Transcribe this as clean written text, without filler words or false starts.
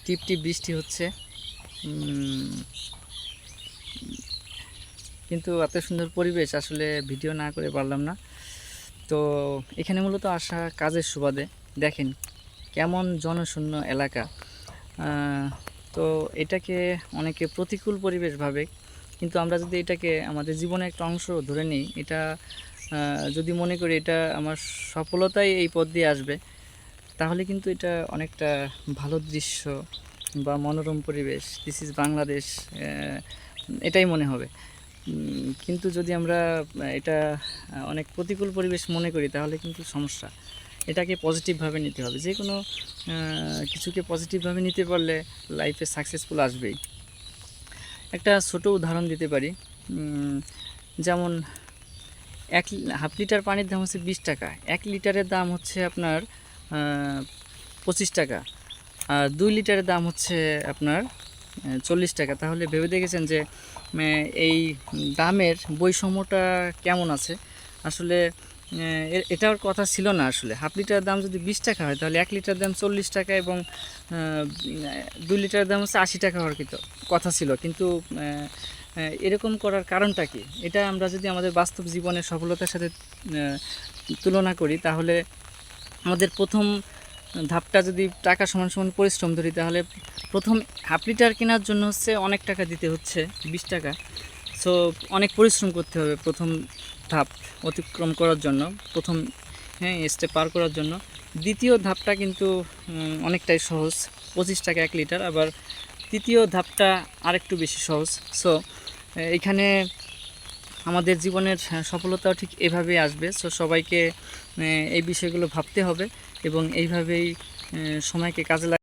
টিপ টিপ বৃষ্টি হচ্ছে, কিন্তু এত সুন্দর পরিবেশ আসলে ভিডিও না করে পারলাম না। তো এখানে মূলত আসা কাজের সুবাদে দেখেন কেমন জনশূন্য এলাকা। তো এটাকে অনেকে প্রতিকূল পরিবেশ ভাবে, কিন্তু আমরা যদি এটাকে আমাদের জীবনের একটা অংশ ধরে নিই, এটা যদি মনে করি এটা আমার সফলতাই এই পথ দিয়ে আসবে, তাহলে কিন্তু এটা অনেকটা ভালো দৃশ্য বা মনোরম পরিবেশ, দিস ইজ বাংলাদেশ, এটাই মনে হবে। কিন্তু যদি আমরা এটা অনেক প্রতিকূল পরিবেশ মনে করি তাহলে কিন্তু সমস্যা। এটাকে পজিটিভভাবে নিতে হবে, যে কোনো কিছুকে পজিটিভভাবে নিতে পারলে লাইফে সাকসেসফুল আসবেই। একটা ছোট উদাহরণ দিতে পারি, যেমন হাফ লিটার পানির দাম হচ্ছে 20 টাকা, 1 লিটারের দাম হচ্ছে আপনার 25 টাকা, আর 2 লিটারের দাম হচ্ছে আপনার 40 টাকা। তাহলে ভেবে দেখেছেন যে এই দামের বৈষম্যটা কেমন আছে। আসলে এটার কথা ছিল না। আসলে হাফ লিটারের দাম যদি 20 টাকা হয় তাহলে 1 লিটার দাম 40 টাকা এবং 2 লিটারের দাম হচ্ছে 80 টাকা হওয়ার কথা ছিল। কিন্তু এরকম করার কারণটা কি? এটা আমরা যদি আমাদের বাস্তব জীবনের সফলতার সাথে তুলনা করি, তাহলে আমাদের প্রথম ধাপটা যদি টাকা সমান সমান পরিশ্রম ধরি, তাহলে প্রথম হাফ লিটার কেনার জন্য হচ্ছে অনেক টাকা দিতে হচ্ছে, 20 টাকা। সো অনেক পরিশ্রম করতে হবে প্রথম ধাপ অতিক্রম করার জন্য, প্রথম স্টেপ পার করার জন্য। দ্বিতীয় ধাপটা কিন্তু অনেকটাই সহজ, 25 টাকা 1 লিটার। আবার তৃতীয় ধাপটা আরেকটু বেশি সহজ। সো এখানে আমাদের জীবনের সফলতাও ঠিক এভাবেই আসবে। সো সবাইকে এই বিষয়গুলো ভাবতে হবে এবং এইভাবেই সময়কে কাজে